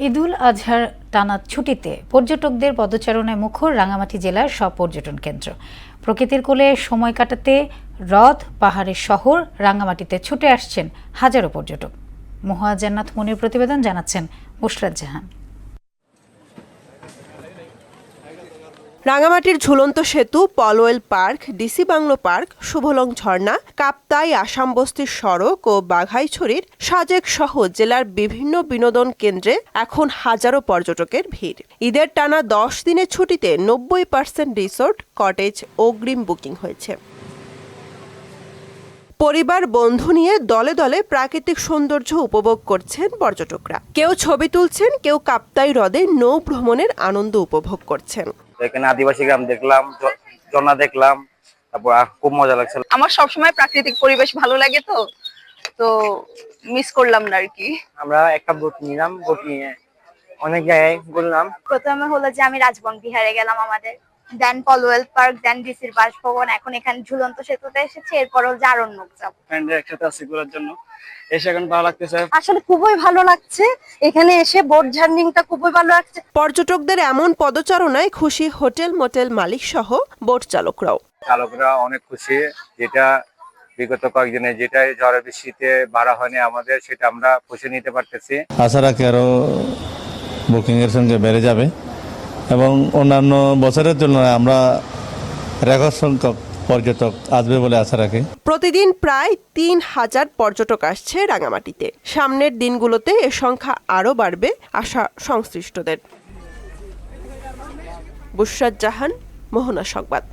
ঈদুল আজহার টানা ছুটিতে পর্যটকদের পদচারণায় মুখর রাঙামাটি জেলার সব পর্যটন কেন্দ্র। প্রকৃতির কোলে সময় কাটাতে হ্রদ পাহাড়ের শহর রাঙামাটিতে ছুটে আসছেন হাজারো পর্যটক। মুহা জান্নাত মনির প্রতিবেদন, জানাচ্ছেন বুশরাত জাহান। রাঙামাটির ঝুলন্ত সেতু, Polwel park, DC bungalow park, Shuvolong ঝর্ণা, কাপ্তাই, আসাম বস্তির সড়ক ও বাঘাইছড়ির সাজেক সহ জেলার বিভিন্ন বিনোদন কেন্দ্রে এখন হাজারো পর্যটকের ভিড়। ঈদের টানা 10 দিনের ছুটিতে 90% রিসোর্ট, কটেজ অগ্রিম বুকিং হয়েছে। পরিবার বন্ধু নিয়ে দলে দলে প্রাকৃতিক সৌন্দর্য উপভোগ করছেন পর্যটকরা। কেউ ছবি তুলছেন, কেউ কাপ্তাই হ্রদে নৌ ভ্রমণের আনন্দ উপভোগ করছেন। এখানে আদিবাসী গ্রাম দেখলাম, ঝর্ণা দেখলাম, তারপর খুব মজা লাগছে। আমার সবসময় প্রাকৃতিক পরিবেশ ভালো লাগে, তো মিস করলাম না আর কি। আমরা একটা বোট নিলাম, বোট নিয়ে অনেক জায়গায় ঘুরলাম। প্রথমে হলো যে আমি রাজবন বিহারে গেলাম আমাদের, দেন পলওয়েল পার্ক, দেন ডিসির বাসভবন, এখন এখানে ঝুলন্ত সেতুতে এসেছি। এরপর হল যে আরণ্যক যাব। ফ্রেন্ডের একসাথে আছি ঘোরার জন্য, এসে এখন ভালো লাগতেছে। আসলে খুবই ভালো লাগছে এখানে এসে, বোট জার্নিংটা খুবই ভালো লাগছে। পর্যটকদের এমন পদচারণায় খুশি হোটেল মোটেল মালিক সহ বোট চালকরাও। চালকরা অনেক খুশি, যেটা বিগত কয়েকদিনে যেটা ঝড়ের বৃষ্টিতে ভাড়া হয়নি আমাদের, সেটা আমরা পুষে নিতে পারতেছি। আশা রাখি আরো বুকিং এর সঙ্গে বেড়ে যাবে এবং অন্যান্য বছরের তুলনায় আমরা রেকর্ড সংখ্যক পর্যটক আসবে বলে আশা রাখি। প্রতিদিন প্রায় 3000 পর্যটক আসছে রাঙামাটিতে। সামনের দিনগুলোতে এ সংখ্যা আরও বাড়বে আশা সংশ্লিষ্টদের। বুশরাত জাহান, মোহনা সংবাদ।